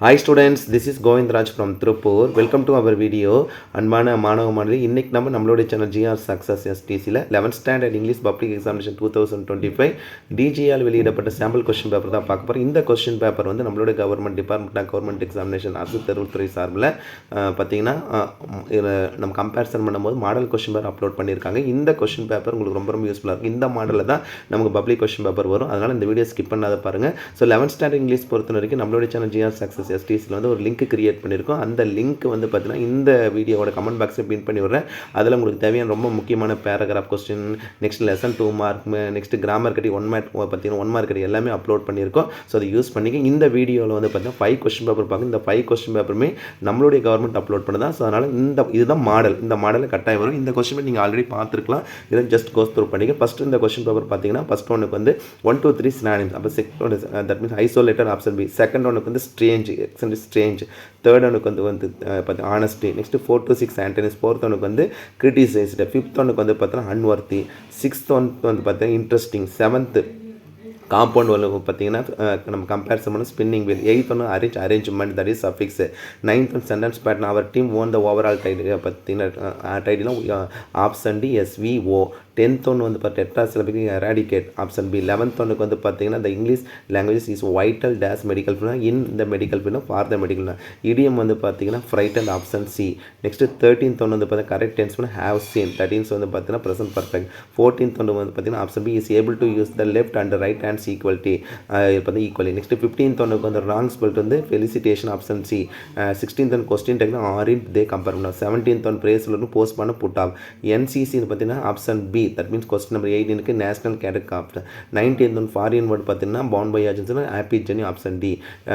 Hi students, this is Govindraj from Trupur. Welcome to our video. அன்பான மாணவ மாணவி, இன்னைக்கு நம்மளோட சேனல் ஜிஆர் சக்ஸஸ் எஸ்டிசியில் 11th standard English public examination 2025 டிஜிஆல் வெளியிடப்பட்ட சாம்பிள் கொஸ்டின் பேப்பர் தான் பார்க்க போகிறோம். இந்த கொஸ்டின் பேப்பர் வந்து நம்மளோட கவர்மெண்ட் டிபார்ட்மெண்ட் கவர்மெண்ட் எக்ஸாமினேஷன் அரசு தேர்வுத்துறை சார்பில் பார்த்தீங்கன்னா நம்ம கம்பேரிசன் பண்ணும்போது மாடல் கொஸ்டின் பேப்பர் அப்லோட் பண்ணியிருக்காங்க. இந்த கொஸ்டின் பேப்பர் உங்களுக்கு ரொம்ப யூஸ்ஃபுல்லாக இருக்கும். இந்த மாடலில் தான் நமக்கு பப்ளிக் கொஸ்டின் பேப்பர் வரும். அதனால் இந்த வீடியோ ஸ்கிப் பண்ணாத பாருங்கள். ஸோ 11th ஸ்டாண்டர்ட் இங்கிலீஷ் பொறுத்த வரைக்கும் நம்மளோட சேனல் ஜிஆர் சக்ஸஸ் எஸ்டிசியில் வந்து ஒரு லிங்க் கிரியேட் பண்ணியிருக்கோம். அந்த லிங்க் வந்து பார்த்தீங்கன்னா இந்த வீடியோவோட கமெண்ட் பாக்ஸில் பின் பண்ணி விடுறேன். அதில் உங்களுக்கு தேவையான ரொம்ப முக்கியமான paragraph question, next lesson 2 mark, next grammar கட்டி 1 மார்க் பார்த்தீங்கன்னா 1 மார்க் கட்டி எல்லாமே அப்லோட் பண்ணியிருக்கோம். ஸோ அதை யூஸ் பண்ணிக்க. இந்த வீடியோவில் வந்து பார்த்தீங்கன்னா 5 கொஸ்டின் பேப்பர் பார்க்க. இந்த 5 கொஸ்டின் பேப்பருமே நம்மளுடைய கவர்மெண்ட் அப்லோட் பண்ணுதான். ஸோ அதனால் இதுதான் மாடல். இந்த மாடலில் கட்டாயம் வரும். இந்த கொஸ்டின் நீங்கள் ஆல்ரெடி பார்த்துருக்கலாம். இதை ஜஸ்ட் கோஸ் த்ரூ பண்ணிக்க. ஃபஸ்ட்டு இந்த கொஸ்டின் பேப்பர் பார்த்தீங்கன்னா ஃபஸ்ட் ஒன்றுக்கு வந்து 1 2 3 சினானிம்ஸ். அப்போ second one that means isolated option B. Second ஒன்றுக்கு வந்து ஸ்ட்ரேஞ்ச். தேர்ட் ஒனுக்கு வந்து பார்த்து honesty. Next 4 to 6 antonyms. Fourth ஒனுக்கு வந்து கிரிட்டிசைஸ்டு. ஃபிஃப்த் ஒனுக்கு வந்து பார்த்தீங்கன்னா அன்வர்த்தி. சிக்ஸ்த் ஒனுக்கு வந்து பார்த்தீங்கன்னா இன்ட்ரெஸ்டிங். செவன்த்து காம்பவுண்ட் ஒன்று பார்த்தீங்கன்னா நம்ம கம்பேரிசன் பண்ண ஸ்பின்னிங் வீல். எயித் ஒன்று arrangement, that is suffix. Ninth one sentence pattern. அவர் team won the overall title பார்த்தீங்கன்னா டைட்டிலாம் ஆப்ஷன் டி எஸ்விஓ. 10th ஒன்று வந்து பார்த்தா டெட்ராசிலபிக் எராடிகேட், ஆப்ஷன் பி. 11th ஒன்றுக்கு வந்து பார்த்தீங்கன்னா the English language is vital days medical field in the medical field for the medical. Idiom வந்து பார்த்தீங்கன்னா frighten, option C. Next 13th ஒன்று வந்து பார்த்தீங்கன்னா கரெக்ட் டென்ஸ் பண்ண ஹேவ் சீன், தட் இன்ஸ் வந்து பார்த்தீங்கன்னா ப்ரெசன்ட் பர்ஃபெக்ட். 14th ஒன்று வந்து பார்த்தீங்கன்னா option B is able to use the left and right hands equality பார்த்தீங்கன்னா ஈக்குவலி. நெக்ஸ்ட் 15th ஒன்றுக்கு வந்து ராங் ஸ்பெல்ட் வந்து felicitation, option C. 16th one question டெக்னா ஆரின் தே கம்பேர் பண்ணோம். 17th ஒன் பிரேஸில் வந்து போஸ்ட் பண்ண புட் ஆஃப். என்சிசின்னு பார்த்தீங்கன்னா option B, that means question number 18க்கு national cadet option. 19th one foreign word பார்த்தீங்கன்னா bound by agency happy jenny, option D.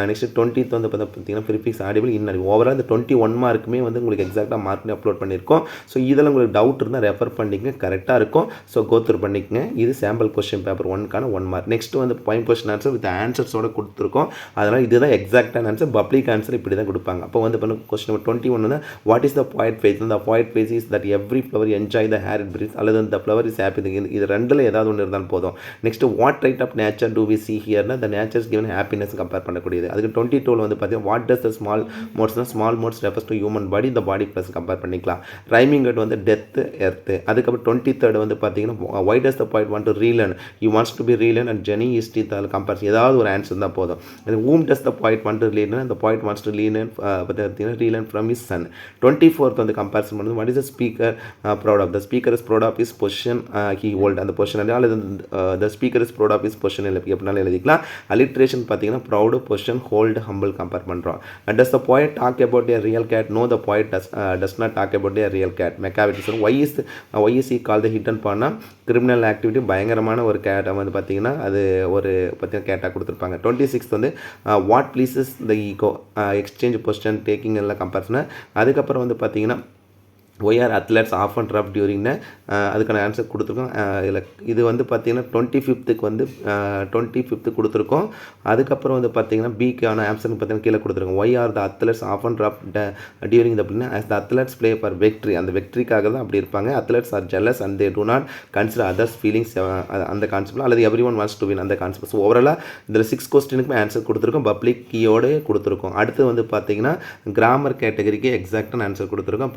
Next 20th வந்து பார்த்தீங்கன்னா ப்ரிஃபிக்ஸ் ஆடிபிள் இன்னர். ஓவரால் இந்த 21 மார்க்குமே வந்து உங்களுக்கு எக்ஸாக்டாக மார்க் அப்லோட் பண்ணியிருக்கோம். ஸோ இதில் உங்களுக்கு டவுட் இருந்தால் ரெஃபர் பண்ணிக்கங்க, கரெக்டாக இருக்கும். ஸோ கோத்ரூ பண்ணிக்கங்க. இது சாம்பிள் கொஸ்டின் பேப்பர் 1க்கான 1 மார்க். நெக்ஸ்ட் வந்து பாயிண்ட் கொஸ்டின் ஆன்சர் வித் ஆன்சர்ஸோட கொடுத்துருக்கோம். அதனால் இதுதான் எக்ஸாக்டான ஆன்சர். பப்ளிக் ஆன்சர் இப்படி தான் கொடுப்பாங்க. அப்போ வந்து கொஸ்டின் நம்பர் 21 வந்து what is the point face. The point face is that every flower enjoy the air it breathes, அல்லது த ஃப்ளவர் இஸ் ஹாப்பி. இது ரெண்டில் ஏதாவது ஒன்று இருந்தால் போதும். Next what right of nature do we see ஹியர்னா the nature is given happiness compare பண்ணக்கூடியது. அதுக்கு 22 வந்து பார்த்தீங்கன்னா வாட் டஸ் த ஸ்மால் மோட்ஸ்னா small motes refers to human body, the body plus compare பண்ணிக்கலாம். ரைமிங் வேர்ட் வந்து டெத், எர்த். அதுக்கப்புறம் 23rd வந்து பார்த்தீங்கன்னா why does the point want to relearn, you wants to be relearn and jenny is D the compare. ஏதாவது ஒரு answer தான் போதும். whom does the poet want to relearn, the poet wants to relearn from his son. 24th வந்து comparison பண்ணுது. what is the speaker proud of. the speaker is proud of his position he hold. அந்த position அல்லது the speaker is proud of his position எப்படினாலும் எழுதிக்கலாம். alliteration பார்த்தீங்கன்னா proud, position, hold, humble compare பண்ணுறோம். does the poet talk about a real cat. no, the poet does not talk about a real cat. மெக்காவிட்டி. why is he called the hidden partner. Criminal activity பயங்கரமான ஒரு கேட்டை வந்து பார்த்தீங்கன்னா அது ஒரு பார்த்தீங்கன்னா கேட்டாக கொடுத்துருப்பாங்க. 26th வந்து what pleases the ego, exchange position taking எல்லாம் கம்பேரிசன். அதுக்கப்புறம் வந்து பார்த்தீங்கன்னா why are athletes off and rough டியூரிங்னு அதுக்கான ஆன்சர் கொடுத்துருக்கோம். இதில் இது வந்து பார்த்தீங்கன்னா 25th வந்து 25th கொடுத்துருக்கோம். அதுக்கப்புறம் வந்து பார்த்தீங்கன்னா பிக்கான ஆன்சர் பார்த்தீங்கன்னா கீழே கொடுத்துருக்கோம். Why are the athletes off and rough during அப்படின்னா as the athletes play for victory, அந்த வெக்ட்ரிக்காக தான் அப்படி இருப்பாங்க. Athletes R jealous and they do not consider others feelings, அந்த கான்செப்ட் அல்லது every one wants to win அந்த கான்செப்ட். ஸோ ஓவராலாக இதில் 6 கொஸ்டினுக்குமே ஆன்சர் கொடுத்துருக்கோம். பப்ளிக் கீயோடு கொடுத்துருக்கோம். அடுத்து வந்து பார்த்தீங்கன்னா கிராமர் கேட்டகரிக்கு எக்ஸாக்டான ஆன்சர் கொடுத்துருக்கோம்.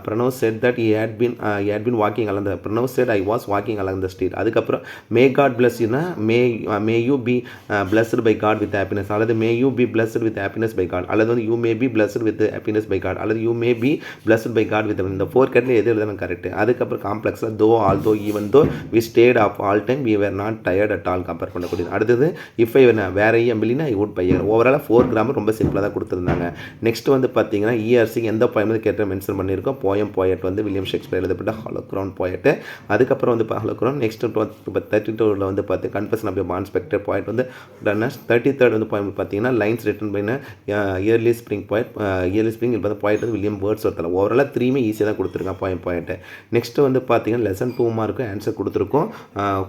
Pranav said that he had been walking along the. Pranav said I was walking along the street. அதுக்கப்புறம் may God bless you னா may you be blessed by God with happiness, அல்லது may you be blessed with happiness by God, அல்லது வந்து you may be blessed with happiness by God, அல்லது you may be blessed by God with. இந்த 4 கேட்டில் எது எழுதணும் correct. அதுக்கப்புறம் காம்ப்ளெக்ஸில் though, although, even though, we stayed up all time, we were not tired at all compare பண்ணக்கூடியது. அடுத்தது if I வேற ஐஎம்பிலினா I would buy. ஓவராலாக 4 கிராமர் ரொம்ப சிம்பிளாக தான் கொடுத்துருந்தாங்க. நெக்ஸ்ட் வந்து பார்த்தீங்கன்னா இஆர்சி எந்த பாயிண்ட் வந்து கேட்ட மென்ஷன் பண்ணியிருக்கோம். போயட் வந்து வில்லியம் ஷேக்ஸ்பியர் எழுதப்பட்ட ஹாலோக்ரான் போயட்டு. அதுக்கப்புறம் வந்து ஹாலோக்ரான். நெக்ஸ்ட் 32 வந்து பார்த்து கன்ஃபெஷன் ஆஃப் பாண்ட் ஸ்பெக்டர் போயட் வந்து 33rd வந்து போயம் பார்த்தீங்கன்னா lines written by early spring poet. Early spring இப்போ போயட் வந்து வில்லியம் வேர்ட்ஸ் ஒருத்தர். ஓவராலாக 3மே ஈஸியாக தான் கொடுத்துருக்கான் போயட்டு. நெக்ஸ்ட் வந்து பார்த்தீங்கன்னா லெசன் 2 மார்க்கு ஆன்சர் கொடுத்துருக்கோம்.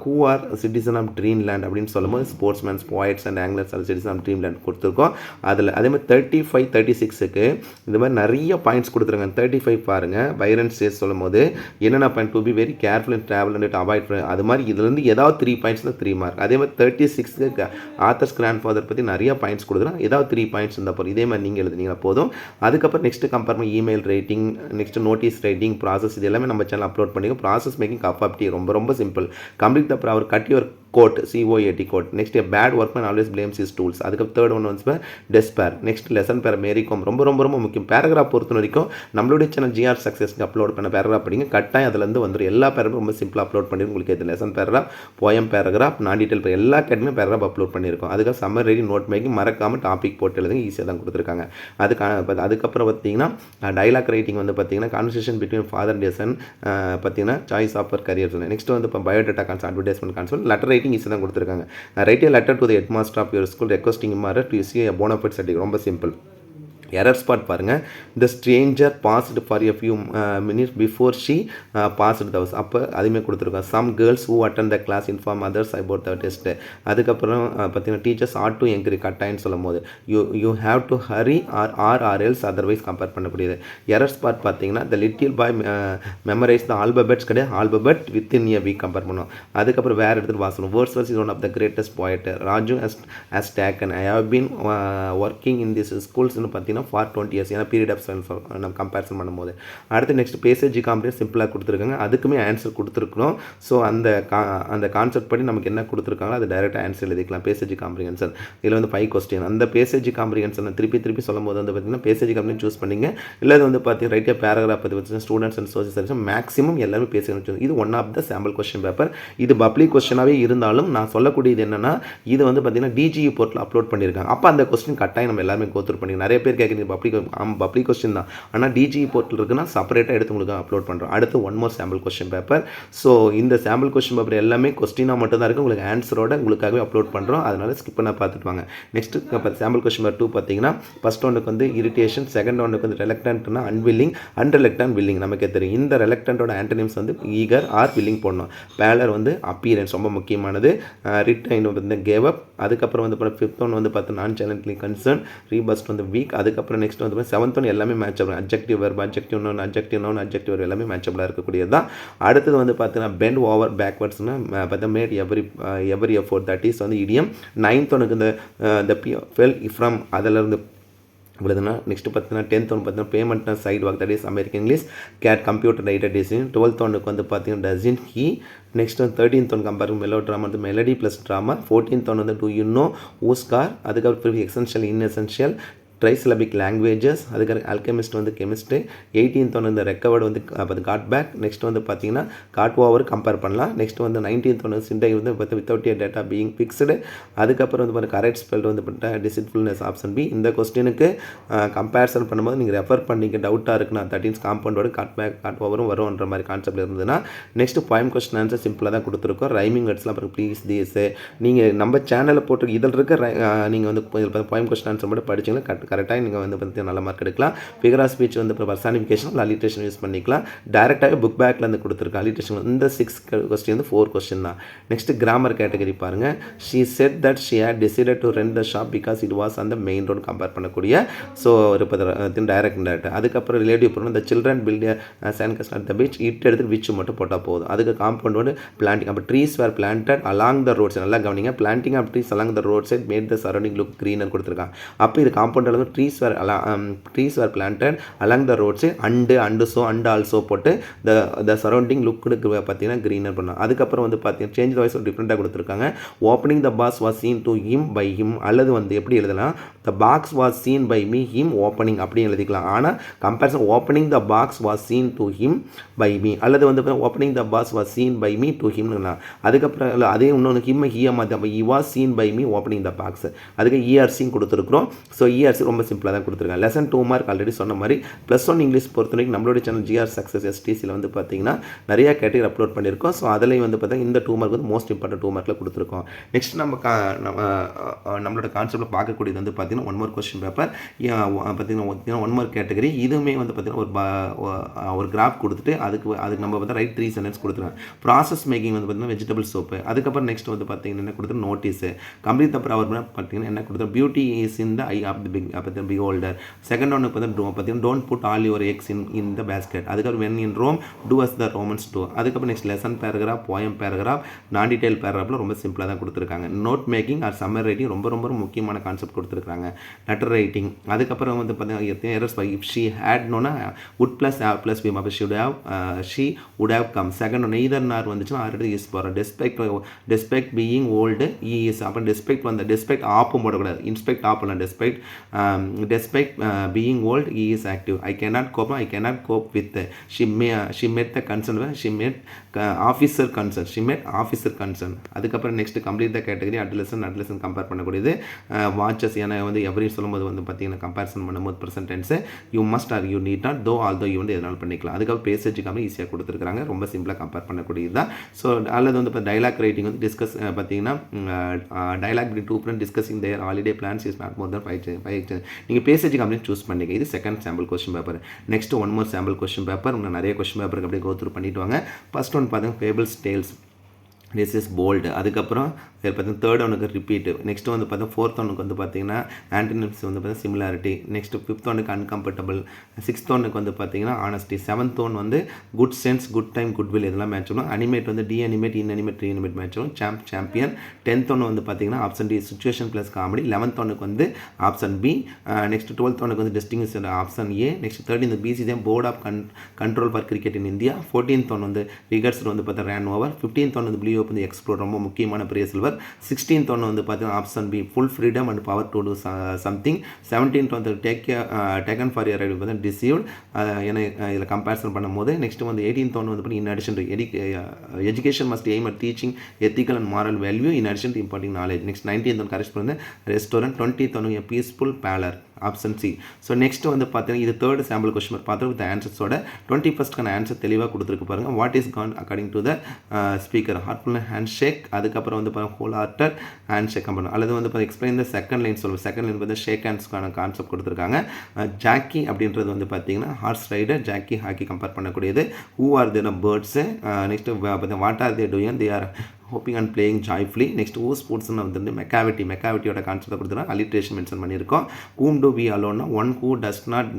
Who are citizen of dream land அப்படின்னு சொல்லும்போது sportsmen's, poets and anglers are citizen of dream land கொடுத்துருக்கோம். அதில் அதே மாதிரி 35 36க்கு இந்த மாதிரி நிறைய பாயிண்ட்ஸ் கொடுத்துருக்காங்க. 35 35 பாருங்கள். பைரன் சேஸ் சொல்லும் போது என்னென்ன point to be very careful and travel and avoid அது மாதிரி இதுலேருந்து ஏதாவது 3 பாயிண்ட்ஸில் 3 மார்க். அதே மாதிரி 36க்கு ஆத்தர்ஸ் கிராண்ட் ஃபாதர் பற்றி நிறைய பாயிண்ட்ஸ் கொடுக்குறோம். ஏதாவது 3 பாயிண்ட்ஸ் இருந்தால் போதும். இதே மாதிரி நீங்கள் எழுதுனீங்கன்னா போதும். அதுக்கப்புறம் நெக்ஸ்ட் கம்பேர் பண்ணி email writing, next notice writing, process, இது எல்லாமே நம்ம சேனல் அப்லோட் பண்ணிக்கோ. Process making cup of tea ரொம்ப simple. Complete the ப்ராவர் cut your code, COAT code. Next bad workmen always blames his tools. அதுக்கு தேர்ட் ஒன் வந்து despair. Next lesson பேர் மேரிகோம். ரொம்ப முக்கியம். பேராகிராஃப் பொறுத்த வரைக்கும் நம்மளுடைய சேனல் GR சக்ஸஸ்க்கு அப்லோட் பண்ண பேராகிராஃப் படிங்க. கட்டாயம் அதுலேருந்து வந்துடும். எல்லா பேராகிராஃப் ரொம்ப சிம்பிளாக அப்லோட் பண்ணிருக்கோம். உங்களுக்கு இது லெசன் பேராகிராஃப், போயம் பேராகிராஃப், நான் டீட்டெயில் எல்லா கேட்டுமே பேராகிராஃப் அப்லோட் பண்ணியிருக்கோம். அதுக்காக சம்மர் ரெடி நோட் மேக்கிங் மறக்காமல் டாபிக் போட்டு எழுதுங்க. ஈஸியாக தான் கொடுத்துருக்காங்க. அதுக்கப்புறம் பார்த்தீங்கன்னா டைலாக் ரைட்டிங் வந்து பார்த்தீங்கன்னா conversation between father and son பார்த்தீங்கன்னா சாய்ஸ் ஆஃப் கரியர். நெக்ஸ்ட் வந்து இப்போ biodata concept, advertisement concept, letter writing easy தான் கொடுத்துருக்காங்க. Write a letter to the headmaster of your school requesting him to issue a bona fide certificate. ரொம்ப simple. Error spot பாருங்கள். The stranger passed for a few minutes before she passed the house. அப்போ அதுவுமே கொடுத்துருக்கோம். Some girls who attend the class inform others about the test. அதுக்கப்புறம் பார்த்தீங்கன்னா teachers ought to angry கட்டாயின்னு சொல்லும் போது you have to hurry or else otherwise compare பண்ணக்கூடியது. Error spot பார்த்தீங்கன்னா the little boy memorise the alphabets கிடையாது, alphabet within a week compare பண்ணுவோம். அதுக்கப்புறம் வேறு எடுத்துகிட்டு வாசணும். Words was is one of the greatest poet Raju has taken. I have been working in this ஸ்கூல்ஸ்னு பார்த்தீங்கன்னா ஃபார் 20 years. ஏன்னா பீரியட் ஆஃப் நம்ம கம்பேரிசன் பண்ணும்போது. அடுத்து நெக்ஸ்ட் பேசேஜ் காம்ப்ரிஹென்ஷன் சிம்பிளாக கொடுத்துருக்காங்க. அதுக்குமே ஆன்சர் கொடுத்துருக்கணும். ஸோ அந்த கான்செப்ட் படி நமக்கு என்ன கொடுத்துருக்காங்களோ அது டைரெக்டாக ஆன்சர் எழுதிக்கலாம். பேசேஜ் காம்ப்ரிஹென்ஷன் இதில் வந்து 5 கொஸ்டின். அந்த பேசேஜ் காம்ப்ரிஹென்ஷன் திருப்பி சொல்லும் போது வந்து பார்த்தீங்கன்னா பேசேஜ் காம்ப்ரிஹென்ஷன் சூஸ் பண்ணிங்க. இல்லை அது வந்து பார்த்தீங்கன்னா ரைட்டாக பேராகிராஃப் பற்றி வச்சு students and social service maximum எல்லாமே பேச. இது one of the sample question paper. இது பப்ளிக் கொஸ்டினாகவே இருந்தாலும் நான் சொல்லக்கூடியது என்னென்னா இது வந்து பார்த்தீங்கன்னா DGE போர்ட்டில் அப்லோட் பண்ணியிருக்காங்க. அப்போ அந்த கொஸ்டின் கட்டாயம் நம்ம எல்லாருமே கோத்ரூ பண்ணி. நிறைய பேர் கேட்குறீங்க பப்ளிக் கொஸ்டின் தான், ஆனால் DGE போர்ட்டல் இருக்குன்னா செப்பரேட்டாக எடுத்து உங்களுக்கு அப்லோட் பண்ணுறோம். அடுத்து one more sample question paper. So இந்த சாம்பிள் கொஸ்டின் பேப்பர் எல்லாமே கொஸ்டினாக மட்டும் தான் இருக்குது. உங்களுக்கு ஆன்சரோட உங்களுக்காகவே அப்லோட் பண்ணுறோம். அதனால் ஸ்கிப் பண்ண பார்த்துட்டு வாங்க. நெக்ஸ்ட் சாம்பிள் கொஸ்டின் பேப்பர் 2 பார்த்தீங்கன்னா ஃபர்ஸ்ட் ஒன்றுக்கு வந்து இரிட்டேஷன், செகண்ட் ஒன்றுக்கு வந்து ரெலக்டன்ட்னா அன்வில்லிங், அன்ரெலக்டன்ட் வில்லிங். நமக்கே தெரியும். இந்த ரெலக்டன்ட்டோட ஆன்டனிம்ஸ் வந்து ஈகர் ஆர் வில்லிங் போடணும். பேலர் வந்து அப்பியரன்ஸ் ரொம்ப முக்கியமானது. ரிட்டைன் வந்து கேவ் அப். அதுக்கப்புறம் வந்து ஃபிஃப்த் ஒன் வந்து பார்த்தீங்கன்னா நான் சேலஞ்சிங் கன்சர்ன், ரீபஸ்ட் வந்து வீக். அதுக்கப்புறம் நெக்ஸ்ட் வந்து 7th ஒன் எல்லாமே matchable. Adjective verb, adjective noun, adjective verb எல்லாமே மேட்சபிளாக இருக்கக்கூடியது தான். அடுத்தது வந்து பார்த்தீங்கன்னா பெண்ட் ஓவர் பேக்வர்ட்ஸ்னா பார்த்தா made every effort, that is வந்து இடியம். 9th ஒனுக்கு இந்த ஃபெல் ஃப்ரம் அதிலிருந்து இவ்வளோதுனா. நெக்ஸ்ட் பார்த்தீங்கன்னா 10th ஒன்று பார்த்தீங்கன்னா பேமெண்ட்னா side work, that is American English. CAD computer writer design. 12th ஒன்றுக்கு வந்து பார்த்தீங்கன்னா டசின் ஹீ. நெக்ஸ்ட் வந்து 13th one compare melodrama வந்து melody plus drama. 14th one வந்து டூ யூ நோ ஊஸ்கார். அதுக்கப்புறம் எசென்ஷியல் இன்எசென்ஷியல், ட்ரைசிலபிக் லாங்குவேஜஸ். அதுக்கு alchemist வந்து chemistry. 18th ஒன்று இந்த ரெக்கவர்டு வந்து காட் பேக். நெக்ஸ்ட் வந்து பார்த்தீங்கன்னா காட் ஓவர் கம்பேர் பண்ணலாம். நெக்ஸ்ட் வந்து 19th ஒன்று சிண்டை வந்து பார்த்து without A data being fixed. அதுக்கப்புறம் வந்து பார்த்தா கரெக்ட் ஸ்பெல் வந்து பார்த்தா டிசிட்ஃபுல்னஸ் ஆப்ஷன் பி. இந்த கொஸ்டினுக்கு கம்பேரிசன் பண்ணும்போது நீங்கள் ரெஃபர் பண்ணிங்க டவுட்டாக இருக்குன்னா தட் இன்ஸ் காம்பவுண்டோட காட் பேக் காட் ஓவரும் வரும்ன்ற மாதிரி கான்செப்ட் இருந்ததுன்னா. நெக்ஸ்ட் போயம் கொஸ்டின் ஆன்சர் சிம்பிளாக தான் கொடுத்துருக்கோம். ரைமிங் வேர்ட்ஸ்லாம் அப்புறம் ப்ளீஸ் தீஸ் நீங்கள் நம்ம சேனலில் போட்டு இதில் இருக்க நீங்கள் வந்து போயம் கொஸ்டின் ஆன்சர் மட்டும் படிச்சிங்கன்னா கரெக்டாக நீங்கள் வந்து பார்த்து நல்ல மார்க் எடுக்கலாம். ஃபிகர் ஆஃப் ஸ்பீச் வந்து இப்போ பர்சானிஃபிகேஷன் அலிட்ரேஷன் யூஸ் பண்ணிக்கலாம். டேரெக்டாகவே புக் பேக்கில் இருந்து கொடுத்துருக்கேன் அலிட்ரேஷன். இந்த 6 கொஸ்டின் வந்து 4 கொஸ்டின் தான். நெக்ஸ்ட் கிராமர் கேட்டகரி பாருங்கள். She said that she had decided to rent the shop because it was அந்த மெயின் ரோடு கம்பேர் பண்ணக்கூடிய. ஸோ ஒரு டைரக்ட். அதுக்கப்புறம் ரிலேட்டிவ் போகணும். இந்த children built sand cast at the beach. இட்டு எடுத்து விச் மட்டும் போட்டால் போதும். அதுக்கு காம்பவுண்ட் வந்து பிளான்டிங். அப்போ trees were planted along the road side. நல்லா கவனிங்க. Planting of trees along the road side made the surrounding look greener கொடுத்துருக்காங்க. அப்போ இது காம்பவுண்ட் அளவு trees were planted along the roads and so and also போட்டு the surrounding look பார்த்தீங்கன்னா greener பண்ணலாம். அதுக்கப்புறம் வந்து பார்த்தீங்கன்னா சேஞ்ச் வாய்ஸ் டிஃப்ரெண்ட்டாக கொடுத்துருக்காங்க. Opening the box was seen to him by him. அல்லது வந்து எப்படி எழுதலாம், the box was seen by me him opening அப்படின்னு எழுதிக்கலாம். ஆனால் comparison opening the box was seen to him by me, அல்லது வந்து opening the box was seen by me to ஹிம்னா. அதுக்கப்புறம் அதே இன்னொன்று him him he was seen by me opening the box. அதுக்கு இஆர்சியும் கொடுத்துருக்குறோம். ஸோ இஆர்சி ரொம்ப சிம்பிளாக தான் கொடுத்துருக்காங்க. லெசன் 2 மார்க் ஆல்ரெடி சொன்ன மாதிரி. +1 இங்கிலீஷ் பொறுத்த வரைக்கும் நம்மளுடைய சேனல் GR சக்ஸஸ் STCயில் வந்து பார்த்தீங்கன்னா நிறைய கேட்டகரி அப்லோட் பண்ணியிருக்கோம். ஸோ அதிலையும் வந்து பார்த்தீங்கன்னா இந்த 2 மார்க் வந்து மோஸ்ட் இம்பார்ட்டன்ட் 2 மார்க்கில் கொடுத்துருக்கோம். நெக்ஸ்ட் நம்மளோட கான்செப்ட்டில் பார்க்கக்கூடியது வந்து பார்த்தீங்கன்னா பார்த்தீங்கன்னா ஒன் மோர் கொஸ்டின் பேப்பர் பார்த்தீங்கன்னா ஒன் மோர் கேட்டகரி. இதுவுமே வந்து பார்த்தீங்கன்னா ஒரு கிராஃப் கொடுத்துட்டு அதுக்கு நம்ம வந்து ரைட் 3 சென்டென்ஸ் கொடுத்துருவேன். ப்ராசஸ் மேக்கிங் வந்து பார்த்தீங்கன்னா வெஜிடபிள் சோப்பு. அதுக்கப்புறம் நெக்ஸ்ட் வந்து பார்த்தீங்கன்னா என்ன கொடுத்துரு நோட்டீஸு. கம்ப்ளீட் த ப்ராவர் பார்த்தீங்கன்னா என்ன கொடுத்துரு beauty is in the eye of the beholder. Second ஒன்று பார்த்தீங்கன்னா don't put all your eggs in the basket. அதுக்கப்புறம் when in Rome do as the Romans do. அதுக்கப்புறம் next lesson paragraph, poem paragraph, non detail பேராகிராஃபில் ரொம்ப சிம்பிளாக தான் கொடுத்துருக்காங்க. Note making or summary writing ரொம்ப ரொம்ப முக்கியமான கான்செப்ட் கொடுத்துருக்காங்க. Letter writing. அதுக்கப்புறம் வந்து பார்த்தீங்கன்னா errors by if she had நோனா would plus have plus be அப்போ she would have come. Second ஒன்று எய்தர் நார் வந்துச்சுன்னா ஆல்ரெடி யூஸ் போகிறோம். Despite being old is. அப்புறம் டெஸ்பெக்ட் வந்து டெஸ்பெக்ட் ஆப்பும் போடக்கூடாது, இன்ஸ்பெக்ட் ஆப் பண்ணலாம். Despite being old is active. I cannot cope with. She met the concern. She met officer concern. அதுக்கப்புறம் next complete the category. அட்லசன் கம்பேர் பண்ணக்கூடியது. வாட்சஸ் ஏன்னா வந்து எவரி சொல்லும்போது வந்து பார்த்தீங்கன்னா கம்பேரிசன் பண்ணும்போது present tense you must or you need not though although you வந்து எதனால் பண்ணிக்கலாம். அதுக்கப்புறம் பேசேஜுக்காக ஈஸியாக கொடுத்துருக்காங்க, ரொம்ப சிம்பிளாக கம்பேர் பண்ணக்கூடியது தான். ஸோ அல்லது வந்து இப்போ டைலாக் ரைட்டிங் வந்து டிஸ்கஸ் பார்த்தீங்கன்னா dialogue between two friend discussing their holiday plans is not more than 5 நீங்கள் பேசேஜுக்கு அப்படியே சூஸ் பண்ணிக்க. இது second sample question paper. Next one more sample question paper. இன்னும் நிறைய கொஸ்டின் பேப்பருக்கு அப்படியே கோ த்ரூ பண்ணிட்டு வாங்க. ஃபர்ஸ்ட் ஒன் பார்த்தீங்கன்னா fables tales. This is bold. அதுக்கப்புறம் பார்த்தீங்கன்னா தேர்ட் ஒனுக்கு ரிப்பீட். நெக்ஸ்ட் வந்து பார்த்தீங்கன்னா ஃபோர்த் ஒனுக்கு வந்து பார்த்தீங்கன்னா ஆன்டனிம்ஸ் வந்து பார்த்தீங்கன்னா சிமிலாரிட்டி. நெக்ஸ்ட் ஃபிஃப்த் ஒனுக்கு அன்கம்ஃபர்டபுள். சிக்ஸ்த் ஒனுக்கு வந்து பார்த்தீங்கன்னா ஆனஸ்டி. செவன்த் ஒன் வந்து good sense, good time, good will இதெல்லாம் மேட்ச் ஆகும். அனிமேட் வந்து de animate, inanimate, tree animate match ஆகும். சாம்பியன். 10th ஒன்று வந்து பார்த்தீங்கன்னா option D situation plus comedy. 11th ஒனுக்கு வந்து ஆப்ஷன் பி. நெக்ஸ்ட் 12th ஒனுக்கு வந்து distinct option A. Next 13th BC தான் board of control for cricket in India. 14th one வந்து ரிகர்ஸ் வந்து பார்த்தா ரன் ஓவர். 15th ஒன் வந்து ப்ளூ வந்து எக்ஸ்ப்ளோர் ரொம்ப முக்கியமான பெரிய சில்வர். 16th ஒன்று வந்து பார்த்தீங்கன்னா option B full freedom and power to do something. 17th வந்து டேக்கன் ஃபார் இயர் பார்த்தீங்கன்னா டிசீவ்ட். ஏன்னா இதில் கம்பேரிசன் பண்ணும்போது நெக்ஸ்ட் வந்து 18th ஒன்று வந்து in addition education must aim at teaching ethical and moral value in addition to imparting knowledge. Next 19th ஒன்று correct பண்ணது ரெஸ்டாரண்ட். 20th ஒன்று பீஸ்ஃபுல் பேலர் ஆப்ஷன் சி. ஸோ நெக்ஸ்ட் வந்து பார்த்தீங்கன்னா இது தேர்ட் சாம்பிள் கொஸ்டின் பார்த்து வித் ஆன்சர்ஸோட 21st ஆன்சர் தெளிவாக கொடுத்துருக்கு பாருங்கள். What is con according to the speaker. Heartful hand shake. அதுக்கப்புறம் வந்து பாருங்கள் ஹோல் ஹார்ட்டட் ஹேண்ட் ஷேக் பண்ணணும். அல்லது வந்து பார்த்தீங்கன்னா எக்ஸ்பிளைன் த செகண்ட் லைன் சொல்லுவோம். செகண்ட் லைன் வந்து ஷேக் ஹேண்ட்ஸ்க்கான கான்செப்ட் கொடுத்துருக்காங்க. ஜாக்கி அப்படின்றது வந்து பார்த்தீங்கன்னா horse rider, jockey hockey compare பண்ணக்கூடியது. Who are their birds. Next பார்த்தீங்கன்னா what are they doing, they are hopping and playing joyfully. Next ஊ ஸ்போர்ட்ஸ்னு வந்து மெக்காவிட்டியோட கான்செப்ட் கொடுத்துருக்கோம். அலிட்ரேஷன் மென்ஷன் பண்ணியிருக்கோம். கூம் டு வி அலோன்னா one who does not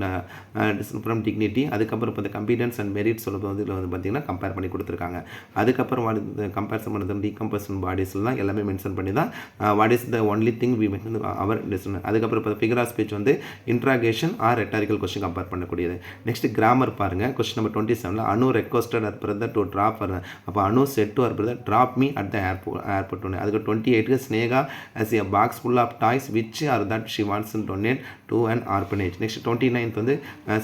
from dignity. அதுக்கப்புறம் இப்போ கம்பீட்டன்ஸ் அண்ட் மெரிட் சொல்லுறது வந்து இதில் வந்து பார்த்தீங்கன்னா கம்பேர் பண்ணி கொடுத்துருக்காங்க. அதுக்கப்புறம் கம்பேரிசன் பண்ணுறது டீகம்பர்சன் பாடிஸ்லாம் எல்லாமே மென்ஷன் பண்ணி தான் what is the only thing we mention our distance. அதுக்கப்புறம் இப்போ ஃபிகர் ஆஃப் ஸ்பீச் வந்து interrogation or rhetorical question compare பண்ணக்கூடியது. நெக்ஸ்ட் கிராமர் பாருங்கள். Question number 27 Anu requested her brother to drop. அப்போ Anu said to her brother drop me at the airport ஒன்று. அதுக்கு 28 Sneha as a box full of toys which are that she wants to donate to an orphanage. Next 29th வந்து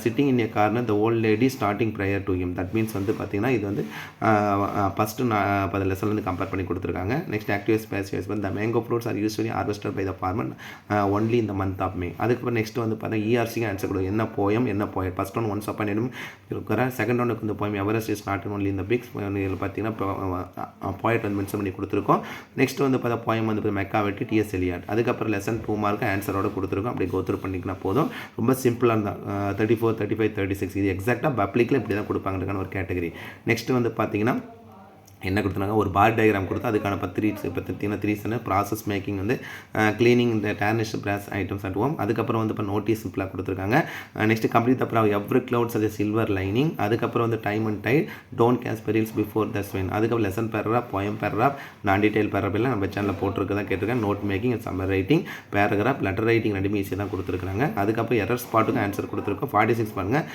sitting in a corner the old lady starting prayer to him. That means வந்து பார்த்தீங்கன்னா இது வந்து first 10 lesson வந்து compare பண்ணி கொடுத்துருக்காங்க. Next active space வந்து the mango fruits are usually harvested by the farmer only in the month of May. அதுக்கப்புறம் next வந்து பார்த்தீங்கன்னா ERC ஆன்சர் கொடுக்கும். என்ன போயம் என்ன poem. First one once upon எனும் இருக்கிற. செகண்ட் ஒனுக்கு வந்து poem Everest is not only இந்த பிக்ஸ். இதில் பார்த்தீங்கன்னா போயட் வந்து மென்ஷன் பண்ணி கொடுத்துருக்கோம். நெக்ஸ்ட் வந்து பார்த்தா போயம் வந்து மெக்காவிட்டி, டிஎஸ் எலியாட். அதுக்கப்புறம் லெசன் 2 மார்க் ஆன்சரோட கொடுத்துருக்கோம். அப்படி கோத்ரூ பண்ணிக்கினா போதும். ரொம்ப சிம்பிளாக இருந்தால் 34, 35, 36 இது எக்ஸாக்டாக பப்ளிக்கில் இப்படி தான் கொடுப்பாங்கன்றக்கான ஒரு கேட்டகரி. நெக்ஸ்ட் வந்து பார்த்தீங்கன்னா என்ன கொடுத்துருக்காங்க, ஒரு பார் டயக்ராம் கொடுத்து அதுக்கான த்ரீ ப்ராசஸ் மேக்கிங் வந்து க்ளீனிங் இந்த tarnish brass items at home. அதுக்கப்புறம் வந்து இப்போ நோட்டீஸ் சிம்பிளாக கொடுத்துருக்காங்க. நெக்ஸ்ட் கம்ப்ளீட் அப்புறம் எவ்ரி கிளவுட்ஸ் அது சில்வர் லைனிங். அதுக்கப்புறம் வந்து time and tide, don't cast pearls before the swine. அதுக்கப்புறம் lesson paragraph, poem paragraph, non detail paragraph எல்லாம் நம்ம சேனலில் போட்டிருக்கதான் கேட்டிருக்கேன். Note making and summary writing, paragraph, letter writing ரெண்டுமே ஈஸியாக தான் கொடுத்துருக்காங்க. அதுக்கப்புறம் எரர் ஸ்பாட்டுக்கு ஆன்சர் கொடுத்துருக்கோம். 46 பாருங்கள்.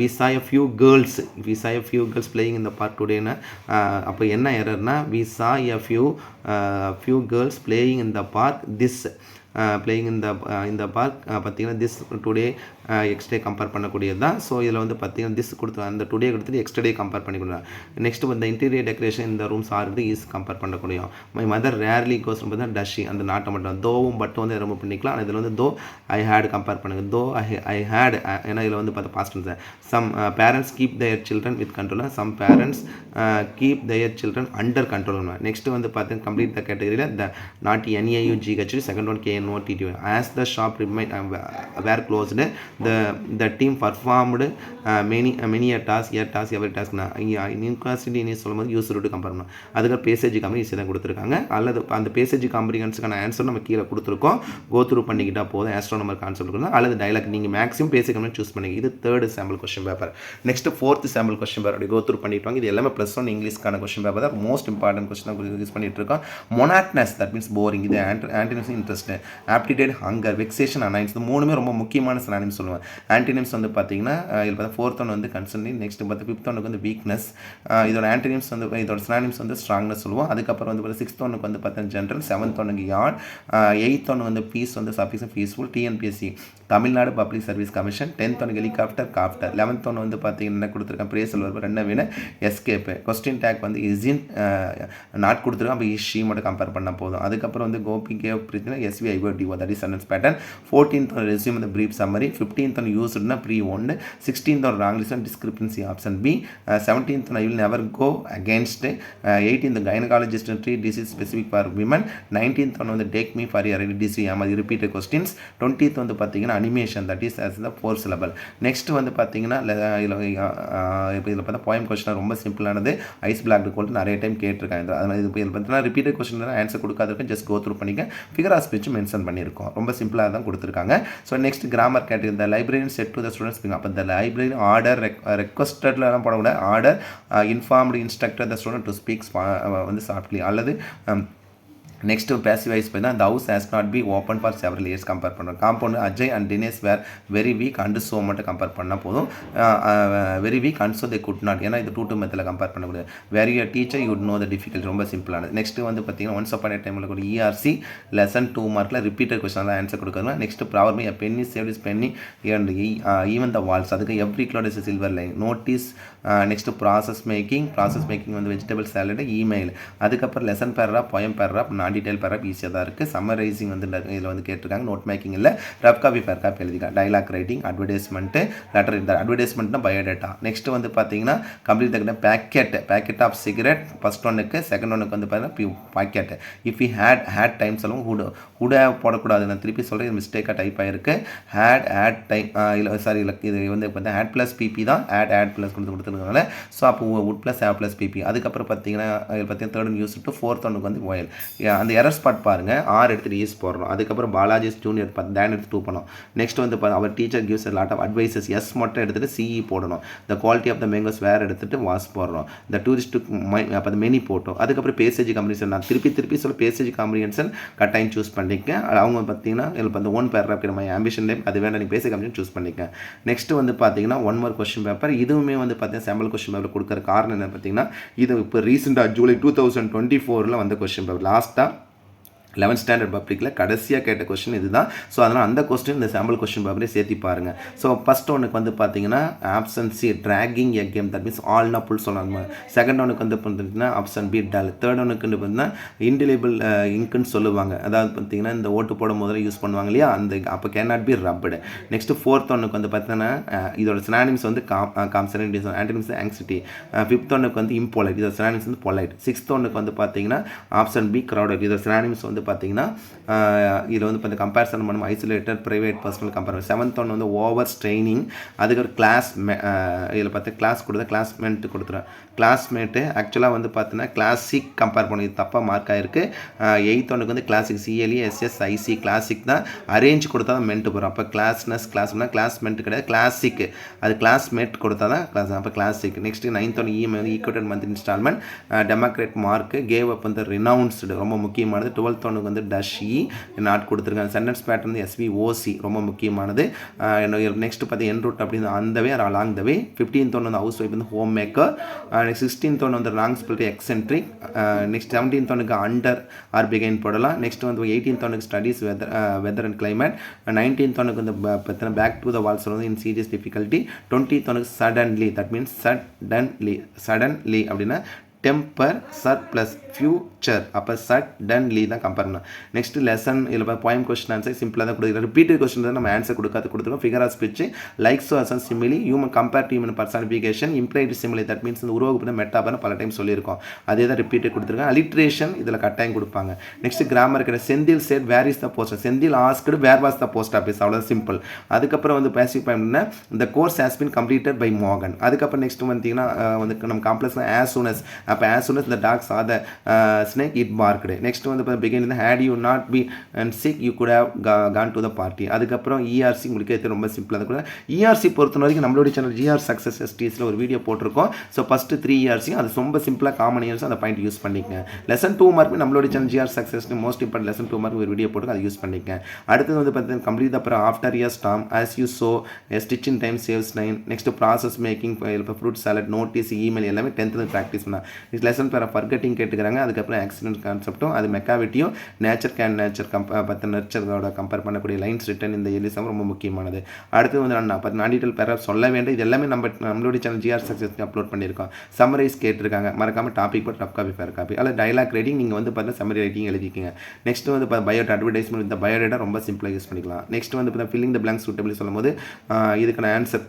We saw a few girls playing in the park today. அப்போ என்ன எரர்னா we saw a few girls playing in the park playing in the park பார்த்தீங்கன்னா this today எக்ஸ்டே கம்பேர் பண்ணக்கூடியது தான். ஸோ இதில் வந்து பார்த்தீங்கன்னா திஸ் கொடுத்து அந்த டுடே கொடுத்துட்டு எக்ஸ்டே கம்பேர் பண்ணி கொடுக்குறாங்க. நெக்ஸ்ட் வந்து இன்டீரியர் டெக்கரேஷன் இந்த ரூம்ஸ் ஆறுது இஸ் கம்பேர் பண்ணக்கூடியும். மை மதர் ரேர்லி கோஸ் பார்த்தீங்கன்னா டஷி அந்த நாட்டை மட்டும் தோவும் பட் வந்து ரொம்ப பண்ணிக்கலாம். இதில் வந்து தோ ஐ ஹேட் கம்பேர் பண்ணுங்கள். தோ ஐ ஹேட் ஏன்னா இதில் வந்து பார்த்தா past tense. Some parents keep their children with control, some parents keep their children under control. Next வந்து பார்த்தீங்கன்னா கம்ப்ளீட் த கேட்டகரியில் the not NAUGH, second one KNOW NOTT. As the shop remained were closed, the team performed many a task, every task. இன்கான்ஸ்டன்ட் இனி சொல்லும்போது use root compare பண்ணணும். அதுக்கு passage company ஈஸியாக தான் கொடுத்துருக்காங்க. அல்லது அந்த பேசேஜ் காம்ப்ரிஹென்ஷனுக்கான ஆன்சர் நம்ம கீழே கொடுத்துருக்கோம். கோ த்ரூ பண்ணிக்கிட்டால் போதும். ஆஸ்ட்ரோனமர் கான்செப்ட் கொடுக்கணும். அல்லது டைலாக் நீங்கள் மேக்ஸிமம் பேசிக் கம்பெனி சூஸ் பண்ணிங்க. இது third sample question paper. Next fourth sample question paper go through பண்ணிட்டு இது எல்லாமே +1 இங்கிலீஷ்க்கான கொஸ்டின் பேப்பர் தான். மோஸ்ட் இம்பார்ட்டன்ட் கொஸ்டின் தான் யூஸ் பண்ணிட்டு இருக்கோம். Monotonous, that means boring. இது antonyms interest, aptitude, hunger, vexation, annoyance. இது மூணுமே ரொம்ப முக்கியமான சினானிம்ஸ் சொல்லுவேன். ஆன்டினிம்ஸ் வந்து பார்த்தீங்கன்னா இதில் பார்த்தா ஃபோர்த் ஒன் வந்து கன்சர்னிங், நெக்ஸ்ட் பார்த்து ஃபிஃப்த் ஒனுக்கு வந்து வீக்னஸ். இதோட ஆன்டினிம்ஸ் வந்து இதோட சினானிம்ஸ் வந்து ஸ்ட்ராங்னஸ் சொல்லுவோம். அதுக்கப்புறம் வந்து பார்த்தா சிக்ஸ்த் ஒனுக்கு வந்து பார்த்தீங்கன்னா ஜென்ரல், செவன்த் ஒனுக்கு யார்ட், எயித் ஒன்று வந்து பீஸ் வந்து suffix peaceful, TNPSC Tamil Nadu public service commission. 10th ஒன்று ஹெலிகாப்டர், காப்டர். 11th ஒன்று வந்து பார்த்தீங்கன்னா என்ன கொடுத்துருக்கேன், பிரேசல் வருது, ரெண்டு வேணும் எஸ்கேப்பு. கொஸ்டின் டேக் வந்து இன் நாட் கொடுத்துருக்கோம். அப்போ ஷீ மட்டும் கம்பேர் பண்ணால் போதும். அதுக்கப்புறம் வந்து கோபி கேவ் பிரச்சனை SV IODO, that is sentence pattern. 14th ஒன்று ரெஸ்யூம் வந்து பிரீஃப் சம்மரி. 15th ஒன்று யூஸ்டுனா ப்ரீ ஒன்று. 16th ஒன்று wrong listen discrepancy option B. 17th ஒன்று I will never go against. 18th gynaecologist treat disease specific for women. 19th ஒன்று வந்து take me for your டிசி அது ரிப்பீட்டட் கொஸ்டின்ஸ். 20th வந்து பார்த்தீங்கன்னா animation, that is as the 4 syllable. Next வந்து பார்த்தீங்கன்னா இதில் பார்த்தா போயம் கொஸ்டின் ரொம்ப சிம்பிளானது. ஐஸ் பிளாக் கோல்டு நிறைய டைம் கேட்டிருக்காங்க. அதனால் இது இதில் பார்த்தீங்கன்னா ரிப்பீட்டட் கொஸ்டின் ஆன்சர் கொடுக்காததுக்கு ஜஸ்ட் கோ த்ரூ பண்ணிக்க. ஃபிகர் ஆஃப் ஸ்பீச் மென்ஷன் பண்ணியிருக்கோம். ரொம்ப சிம்பிளாக தான் கொடுத்துருக்காங்க. So next grammar category. The librarian set to the students. அப்போ இந்த லைப்ரரி ஆர்டர் ரெக்வஸ்டட்லாம் போடக்கூடாது. Order informed instructor the student to speaks வந்து சாஃப்ட்லி. அல்லது நெக்ஸ்ட் பேசிவ் வாய்ஸ் பார்த்தா the house has not been open for several years compare பண்ணுறோம். Compound Ajay and Dinesh were very weak and so மட்டும் compare பண்ணால் போதும். Very weak and so they could not, ஏன்னா இது 2 மெத்தில் கம்பேர் பண்ணக்கூடாது. Where you teacher you know the difficult, ரொம்ப சிம்பிளானது. நெக்ஸ்ட் வந்து பார்த்தீங்கன்னா ஒன்ஸ் அப்பான் டைமில் கூட ERC லெசன் 2 மார்க்கில் ரிப்பீட்டட் கொஸ்டின்லாம் ஆன்சர் கொடுக்கணும். Next properly a penny saved is penny and even the walls. அதுக்கு every cloud is silver line. Notice. Next process making வந்து வெஜிடபிள் சாலடு, இமெயில். அதுக்கப்புறம் lesson paragraph, poem paragraph, detail paragraph ஈஸியாக தான் இருக்குது. Summarising வந்து இதில் வந்து கேட்டிருக்காங்க. நோட் மேக்கிங் இல்லை. ரஃப் காப்பி பேராகிராஃப் எழுதிக்கலாம். Dialogue writing, advertisement, letter. இந்த அட்வர்டைஸ்மெண்ட்னா பயோடேட்டா. நெக்ஸ்ட் வந்து பார்த்தீங்கன்னா கம்ப்ளீட் தக்கிட்ட பேக்கெட் ஆஃப் சிகரெட் ஃபர்ஸ்ட் ஒன்றுக்கு, செகண்ட் ஒன்றுக்கு வந்து பார்த்தீங்கன்னா pocket. If you had time சொல்லுவோம். ஹுட போடக்கூடாது. நான் திருப்பி சொல்கிறேன், இது மிஸ்டேக்காக டைப் ஆகிருக்கு. ஹேட் டைம் இல்லை சாரி இல்லை, இது வந்து பார்த்தீங்கன்னா ஹேட் ப்ளஸ் பிபி தான். ஹேட் ப்ளஸ் கொடுத்துருக்கனால ஸோ அப்போ would plus had plus PP. அதுக்கப்புறம் பார்த்தீங்கன்னா இதில் பார்த்தீங்கன்னா தேர்ட் யூஸ் டு ஃபோர்த் ஒன்றுக்கு வந்து ஒயல். அந்த எரர் ஸ்பாட் பாருங்கள். ஆர் எடுத்துகிட்டு ஈஸ் போடுறோம். அதுக்கப்புறம் பாலாஜிஸ் ஜூனியர் தேன் எடுத்து 2 பண்ணோம். நெக்ஸ்ட் வந்து our teacher gives lot of advices. S மட்டும் எடுத்துகிட்டு சிஇ போடணும். The quality of the mangoes were எடுத்துகிட்டு வாஸ் போடுறோம். த டூரிஸ்ட் அப்போ அந்த மெனி போட்டோம். அதுக்கப்புறம் பேசேஜ் காம்ப்ரிஹென்ஷன். நான் திருப்பி சொல்ல பேசேஜ் காம்ப்ரிஹென்ஷன் கட்டாயம் சூஸ் பண்ணிக்க. அவங்க பார்த்தீங்கன்னா இதில் அந்த ஒன் பேராகிராஃப் நம்ம ஆம்பிஷன் டைம் அது வேண்டாம், நீங்கள் பேசிக் காம்ப்ரிஹென்ஷன் சூஸ் பண்ணிக்க. நெக்ஸ்ட் வந்து பார்த்தீங்கன்னா 1 more கொஸ்டின் பேப்பர். இதுவுமே வந்து பார்த்தீங்கன்னா சாம்பிள் கொஸ்டின் பேப்பர் கொடுக்குற காரணம் என்ன பார்த்தீங்கன்னா, இது இப்போ ரீசெண்டாக ஜூலை 2024 வந்த கொஸ்டின் பேப்பர். லாஸ்ட்டாக 11th ஸ்டாண்டர்ட் பப்ளிக்கில் கடைசியாக கேட்ட கொஸ்டின் இது தான். ஸோ அதனால் அந்த கொஸ்டின் இந்த சாம்பிள் கொஸ்டின் பேப்பரே சேர்த்து பாருங்கள். ஸோ ஃபஸ்ட் ஒன்றுக்கு வந்து பார்த்தீங்கன்னா option C dragging a game, that means ஆல்னா புல் சொன்னாங்க. செகண்ட் ஒன்றுக்கு வந்து பார்த்தீங்கன்னா ஆப்ஷன் பி டல். தேர்ட் ஒன்றுக்கு வந்து பார்த்தீங்கன்னா இன்டெலிபிள் இங்க்குன்னு சொல்லுவாங்க. அதாவது பார்த்தீங்கன்னா இந்த ஓட்டு போட முதல்ல யூஸ் பண்ணுவாங்க இல்லையா, அந்த அப்போ can not be rubbed. Next fourth ஒன்றுக்கு வந்து பார்த்தீங்கன்னா இதோட சினானிம்ஸ் வந்து காம்சனன்ட், ஆன்டினிம்ஸ் ஆங்ஸிட்டி. ஃபிஃப்த் ஒன்றுக்கு வந்து இம்போலைட், இதோட சினானிம்ஸ் வந்து பொலைட். சிக்ஸ்த் ஒன்றுக்கு வந்து பார்த்தீங்கன்னா ஆப்ஷன் பி க்ரௌடட், இதோட சினானிம்ஸ் வந்து பார்த்தீங்கன்னா இதில் வந்து இப்போ கம்பேரிசன் பண்ணும் isolated, private, personal comparison. 7th ஒன்று வந்து ஓவர் ஸ்ட்ரெயினிங். அதுக்கு ஒரு கிளாஸ் இதில் பார்த்து கிளாஸ் கொடுத்தா கிளாஸ்மேட் கொடுத்துருவேன். கிளாஸ்மேட்டு ஆக்சுவலாக வந்து பார்த்தீங்கன்னா கிளாசிக் கம்பேர் பண்ணி இது தப்பாக மார்க் ஆகிருக்கு. 8th ஒன்றுக்கு வந்து கிளாசிக், CLESSIC கிளாசிக் தான். அரேஞ்ச் கொடுத்தா தான் மென்ட்டு போகிறோம். அப்போ கிளாஸ்னா கிளாஸ்மெண்ட் கிடையாது, கிளாசிக். அது கிளாஸ்மேட் கொடுத்தா தான் கிளாஸ், அப்போ கிளாசிக். நெக்ஸ்ட் 9th ஒன்று இஎம்ஐ வந்து equated month instalment. Democrat mark. Gave up வந்து ரினவுன்ஸ்டு, ரொம்ப முக்கியமானது. 12th ஒன்றுக்கு வந்து டஷி நாட் கொடுத்துருக்காங்க. சென்டென்ஸ் பேட்டர்ன் வந்து SVOC, ரொம்ப முக்கியமானது. நெக்ஸ்ட் பார்த்து என் ரூட் அப்படின்னு அந்த way or along the way. 15th ஒன்று வந்து ஹவுஸ் ஒய்ஃப் வந்து ஹோம் மேக்கர். நெக்ஸ்ட் 16th ஒன்று வந்து wrong split eccentric. Next 17th ஒன்றுக்கு அண்டர் ஆர் பிகைன் போடலாம். நெக்ஸ்ட் வந்து 18th ஒன்றுக்கு studies weather and climate. 19th ஒன்றுக்கு வந்து பார்த்தீங்கன்னா பேக் டு த வால்ஸ் வந்து இன் சீரியஸ் டிஃபிகல்ட்டி. 20th ஒன்றுக்கு சடன்லி, தட் மீன்ஸ் சடன்லி அப்படின்னா டெம்பர் சர்ப்ளஸ் ஃபியூச்சர் அப்போ சடன்லி தான் கம்பேர் பண்ணலாம். நெக்ஸ்ட் லெசன் இதில் பாயிண்ட் கொஸ்டின் ஆன்சர் சிம்பிளாக தான் கொடுக்குறோம். ரிப்பீட்டட் கொஸ்டின் தான் நம்ம ஆன்சர் கொடுத்துருக்கோம். ஃபிகர் ஆஃப் ஸ்பீச் லைக்ஸ் அசன் simile human compare to human personification implied simile that means இந்த உருவகப்பட்ட மெட்டாபர்னு பல டைம் சொல்லியிருக்கோம். அதே தான் ரிப்பீட்டட் கொடுத்துருக்காங்க. அலிட்ரேஷன் இதில் கட்டாயம் கொடுப்பாங்க. நெக்ஸ்ட் கிராமர் கிடையாது. Senthil said where is the post Senthil asked where was the post office அவ்வளோ சிம்பிள். அதுக்கப்புறம் வந்து பேசிவ் பாயிண்ட்னா இந்த course has been completed by மோகன். அதுக்கப்புறம் நெக்ஸ்ட் வந்தீங்கன்னா வந்து நம்ம காம்ப்ளெக்ஸ்னா ஆஸ் சூன் அஸ் அப்போ as soon as the dog saw the snake it barked. Next வந்து பிகின் இந்த had you not be and sick you could have gone to the party. அதுக்கப்புறம் இஆர்சி உங்களுக்கு ரொம்ப சிம்பிளாக கூட இஆர்சி பொறுத்த வரைக்கும் நம்மளுடைய சேனல் ஜிஆர் சக்ஸஸ் எஸ்டிஸில் ஒரு வீடியோ போட்டிருக்கோம். ஸோ ஃபஸ்ட்டு 3 இஆர்சி அது ரொம்ப சிம்பிளாக காமன் இயர்ஸ் அந்த பாயிண்ட் யூஸ் பண்ணிக்கங்க. லெசன் 2 மார்க் நம்மளுடைய channel GR success most important lesson 2 mark ஒரு வீடியோ போட்டு அதை யூஸ் பண்ணிக்கங்க. அடுத்தது வந்து பார்த்தீங்கன்னா கம்ப்ளீட் அப்புறம் after years Tom as you sow stitch in time saves 9. Next process making இப்போ ஃப்ரூட் சாலட் நோட்டீஸ் இமெயில் எல்லாமே 10th ப்ராக்டிஸ் பண்ணலாம். லெசன் பேர ஃபர்கட்டிங் கேட்டுக்கிறாங்க. அதுக்கப்புறம் ஆக்சிடென்ட் கான்செப்ட்டும் அது மெக்காவிட்டியும் நேச்சர் கேன் நேச்சர் நர்ச்சரோட கம்பேர் பண்ணக்கூடிய லைன்ஸ் ரிட்டன் இந்த எலிசம் ரொம்ப முக்கியமானது. அடுத்து வந்து நான் நாடிட்டல் பேர சொல்ல வேண்டிய இது எல்லாமே நம்மளுடைய சேனல் ஜிஆர் சக்ஸஸ் அப்லோட் பண்ணியிருக்கோம். சம்மரைஸ் கேட்டிருக்காங்க. மறக்காமல் topic but rough copy fair copy அல்லது டைலாக் ரைட்டிங் நீங்கள் வந்து பார்த்தீங்கன்னா சம்மரி ரைட்டிங் எழுதிக்கிங்க. நெக்ஸ்ட் வந்து பயோட் அட்வர்டைஸ்மெண்ட் இந்த பயோடேட்டா ரொம்ப சிம்பிளாக யூஸ் பண்ணிக்கலாம். நெக்ஸ்ட் வந்து பார்த்தீங்கன்னா ஃபில்லிங் த பிளாங்க் சூட்டபிள் சொல்லும்போது இதுக்கான answer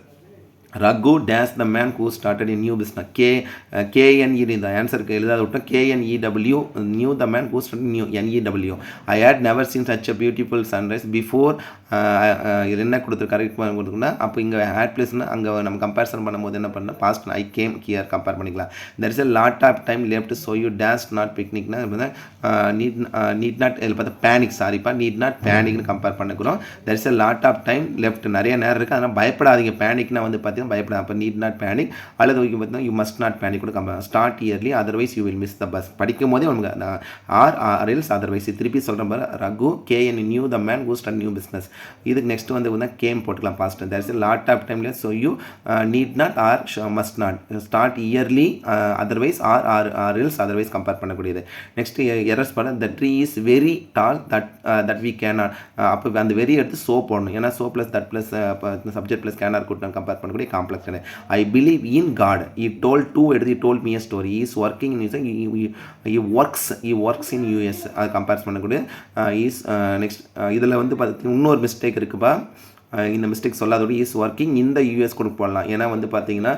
Raghu dash the man who started in new business KNE இந்த ஆன்சருக்கு எழுதாத விட்டோம். KNEW knew the man who started new NEW. I had never seen such a beautiful sunrise before. இது என்ன கொடுத்துருக்காருன்னா அப்போ இங்கே ஹேட் பிளேஸ்னா அங்கே நம்ம கம்பேரிசன் பண்ணும்போது என்ன பண்ணால் fast I came here compare பண்ணிக்கலாம். There is a lot of time left so you days not பிக்னிக்னா நீட் நாட் இதில் பார்த்தா பேனிக் சாரிப்பா நீட் நாட் பேனிக்னு கம்பேர் பண்ணிக்கிறோம். There is a lot of time left நிறைய நேரம் இருக்குது. அதனால் பயப்படாதீங்க. பேனிக்னா வந்து பார்த்தீங்கன்னா பயப்படாது. அப்போ நீட் நாட் பேனிக் அல்லது பார்த்தீங்கன்னா யூ மஸ்ட் நாட் பேனிக் கூட compare start early otherwise you will miss the bus. படிக்கும் போதே உங்களுக்கு ஆர்எல்ஸ் அதர்வைஸ் திருப்பி சொல்கிற மாதிரி Raghu KN knew the man who start new business. இதுக்கு நெக்ஸ்ட் வந்து கேம் போட்டுக்கலாம் fast. There is lot of டைம்ல so you need not or must not start early otherwise or else otherwise compare பண்ணக்கூடியது. நெக்ஸ்ட் எரர்ஸ் பண்ண the tree is very tall that we can not. அப்போ அந்த very எடுத்து so போடணும். ஏன்னா so plus that plus subject plus கேனார் கூட்டம் compare பண்ணக்கூடிய complex. I believe in God. He told to எடுத்து he told me a story. He is working in USA. He works in US. அது compare பண்ணக்கூடிய is next இதில் வந்து பார்த்தீங்கன்னா இன்னொரு மிஸ்டேக் இருக்குப்பா. இந்த மிஸ்டேக் சொல்லாதோடு இஸ் ஒர்க்கிங் இந்த யூஎஸ் கூட போடலாம். ஏன்னா வந்து பார்த்தீங்கன்னா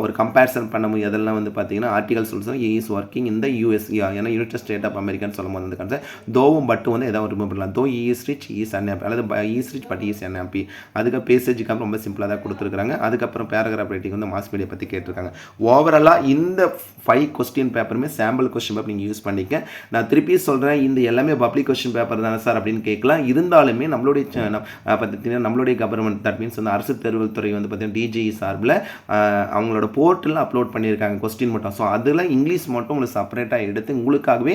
ஒரு கம்பேரிசன் பண்ணும்போது அதெல்லாம் வந்து பார்த்தீங்கன்னா ஆர்டிகல் சொல்லுவோம் இஸ் ஒர்க்கிங் இந்த யூஎஸ். ஏன்னா யுனைடெட் ஸ்டேட் ஆஃப் அமெரிக்கான்னு சொல்லும் போது அந்த கான்செப்ட் தோவும் பட்டு வந்து எதாவது ரிமூவ் பண்ணலாம். Though is rich is unhappy அல்லது is rich but is unhappy. அதுக்கு பேசேஜுக்காக ரொம்ப சிம்பிளாக தான் கொடுத்துருக்காங்க. அதுக்கப்புறம் பேராகிராஃப் ரைட்டிங் வந்து மாஸ் மீடியா பற்றி கேட்டிருக்காங்க. ஓவராலாக இந்த 5 கொஸ்டின் பேப்பருமே சாம்பிள் கொஸ்டின் பேப்பர் நீங்கள் யூஸ் பண்ணிக்க. நான் திருப்பி சொல்கிறேன் இந்த எல்லாமே பப்ளிக் கொஸ்டின் பேப்பர் தானே சார் அப்படின்னு கேட்கலாம். இருந்தாலுமே நம்மளுடைய பார்த்தீங்கன்னா நம்மளுடைய கவர்மெண்ட் தட் மீன்ஸ் வந்து அரசு தேர்வுகள் துறை வந்து பார்த்தீங்கன்னா டிஜிஇ சார்பில் அவங்களோட போர்ட்டலில் அப்லோட் பண்ணியிருக்காங்க கொஸ்டின் மட்டும். ஸோ அதில் இங்கிலீஷ் மட்டும் உங்களுக்கு செப்பரேட்டாக எடுத்து உங்களுக்காகவே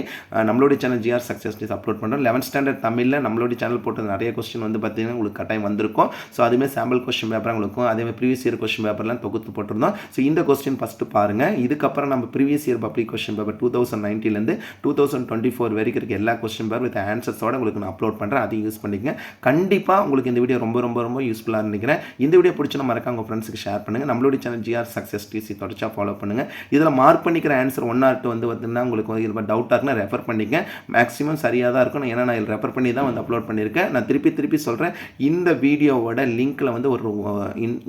நம்மளுடைய சேனல் ஜிஆர் சக்ஸஸ் டீஸ் அப்லோட் பண்ணுறோம். 11th ஸ்டாண்டர்ட் தமிழில் நம்மளுடைய சேனல் போட்டு நிறைய கொஸ்டின் வந்து பார்த்தீங்கன்னா உங்களுக்கு கட்டாயம் வந்திருக்கும். ஸோ அதுமாதிரி சாம்பிள் கொஸ்டின் பேப்பர் உங்களுக்கும் அதேமாதிரி ப்ரீவியஸ் இயர் கொஸ்டின் பேப்பர்லாம் தொகுத்து போட்டிருந்தோம். ஸோ இந்த கொஸ்டின் ஃபஸ்ட்டு பாருங்கள். இதுக்கப்புறம் நம்ம previous year public question paper 2019 2024 வரைக்கும் இருக்க எல்லா கொஸ்டின் பேப்பர் வித் ஆன்சர்ஸோட உங்களுக்கு நான் அப்லோட் பண்ணுறேன். அதையும் யூஸ் பண்ணிக்கங்க. கண்டிப்பாக உங்களுக்கு இந்த வீடியோ ரொம்ப ரொம்ப ரொம்ப யூஸ்ஃபுல்லாக நினைக்கிறேன். இந்த வீடியோ பிடிச்சா மறக்காம உங்கள் ஃப்ரெண்ட்ஸுக்கு ஷேர் பண்ணுங்கள். நம்மளுடைய சேனல் ஜிஆர் சக்ஸஸ் டிசி தொடர்ச்சியாக ஃபாலோ பண்ணுங்கள். இதில் மார்க் பண்ணிக்கிற ஆன்சர் 1 or 2 வந்து பார்த்தீங்கன்னா உங்களுக்கு இதில் டவுட்டாக இருக்குன்னா ரெஃபர் பண்ணிக்க. மேக்ஸிமம் சரியாக தான் இருக்கும். ஏன்னா நான் இதில் ரெஃபர் பண்ணி தான் வந்து அப்லோட் பண்ணியிருக்கேன். நான் திருப்பி சொல்கிறேன். இந்த வீடியோவோட லிங்க்கில் வந்து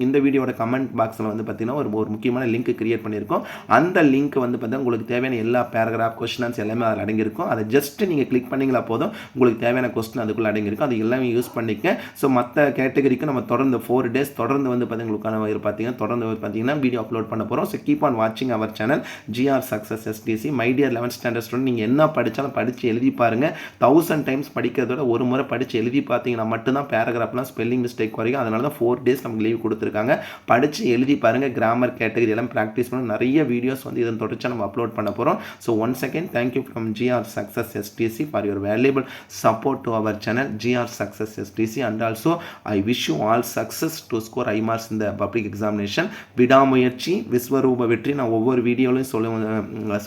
இந்த வீடியோட கமெண்ட் பாக்ஸில் வந்து பார்த்தீங்கன்னா ஒரு முக்கியமான லிங்க் கிரியேட் பண்ணியிருக்கோம். அந்த லிங்க் வந்து பார்த்தீங்கன்னா உங்களுக்கு தேவையான எல்லா பேராகிராஃப் கொஸ்டின்ஸ் எல்லாமே அதில் அடங்கியிருக்கும். அதை ஜஸ்ட் நீங்கள் கிளிக் பண்ணிங்களா போதும் உங்களுக்கு தேவையான கொஸ்டின் அதுக்குள்ளே அடங்கியிருக்கும். அது எல்லாமே யூஸ் பண்ணிக்க. ஸோ மற்ற கேட்டகரிக்கு நம்ம தொடர்ந்து 4 days தொடர்ந்து வந்து பார்த்தீங்கன்னா தொடர்ந்து பார்த்தீங்கன்னா வீடியோ அப்லோட் பண்ண போகிறோம். ஸோ கீப் ஆன் வாட்சிங் our channel GR success STC. My dear 11th standard student, நீங்கள் என்ன படித்தாலும் படித்து எழுதி பாருங்கள். 1000 times படிக்கிறதோட ஒரு முறை படித்து எழுதி பார்த்தீங்கன்னா மட்டும்தான் பேராகிராஃப்லாம் ஸ்பெல்லிங் மிஸ்டேக் குறையும். அதனால தான் 4 days நமக்கு லீவ் கொடுத்துருக்காங்க. படித்து எழுதி பாருங்கள். கிராமர் கேட்டகரி எல்லாம் ப்ராக்டிஸ் பண்ணி நிறைய வீடியோஸ் வந்து இதன் தொடர்ச்சி நம்ம அப்லோட் பண்ண போகிறோம். So once again thank you from GR success STC for your valuable support to our channel GR success STC. And also I wish you all success to score high marks in the public examination. விடாமுயற்சி விஸ்வரூப வெற்றி. நான் ஒவ்வொரு வீடியோலையும்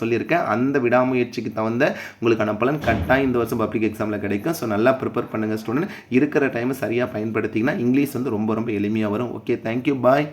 சொல்லியிருக்கேன். அந்த விடாமுயற்சிக்கு தகுந்த உங்களுக்கான பலன் கட்டாயம் இந்த வருஷம் பப்ளிக் எக்ஸாமில் கிடைக்கும். ஸோ நல்லா ப்ரிப்பேர் பண்ணுங்கள் ஸ்டூடெண்ட். இருக்கிற டைமை சரியாக பயன்படுத்திங்கன்னா இங்கிலீஷ் வந்து ரொம்ப ரொம்ப எளிமையாக வரும். ஓகே, தேங்க்யூ, பாய்.